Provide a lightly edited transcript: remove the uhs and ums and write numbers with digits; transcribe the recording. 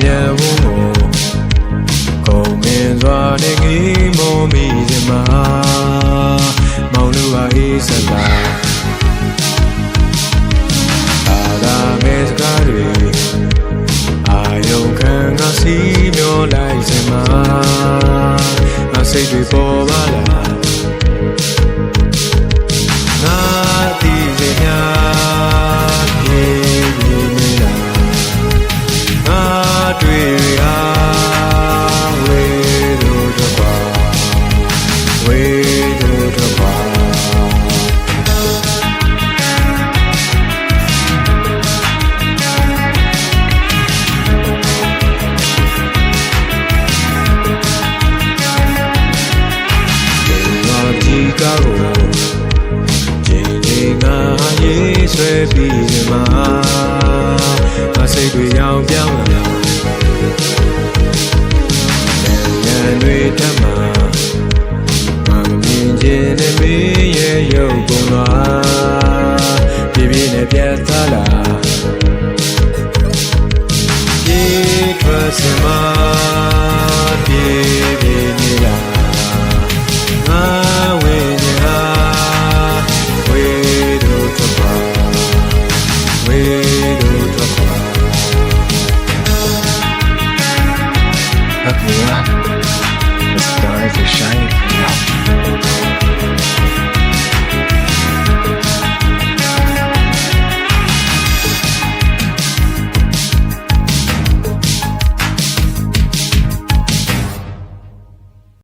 မြန်ဝုန်းကိုကုန်မင်းစွာနဲ့ငေးမောမိစင်မှာမောင်လူဟာအေးစလာအာသာမဲစကားတွေအာယုံခံငါစီမျောလိုက်စင်မှာငါစိတ်တွေပေါ်ပါလားငါတီးစင်များပြေးပြီးနေလားငါတွေ့ရာဝေတို့တော့ပါဝေတို့တော့ပါကားကိုချိန်ချိန်ငါရေးဆွဲပြီးဒီမှာငါစိတ်တွေရောင်ပြောင်းလာဉာဏ်တွေထပ်မှာငါမမြင်ခြင်းနဲ့မင်းရဲ့ရုပ်ပုံလာပြည့်ပြည့်နဲ့ပြတ်သားလာ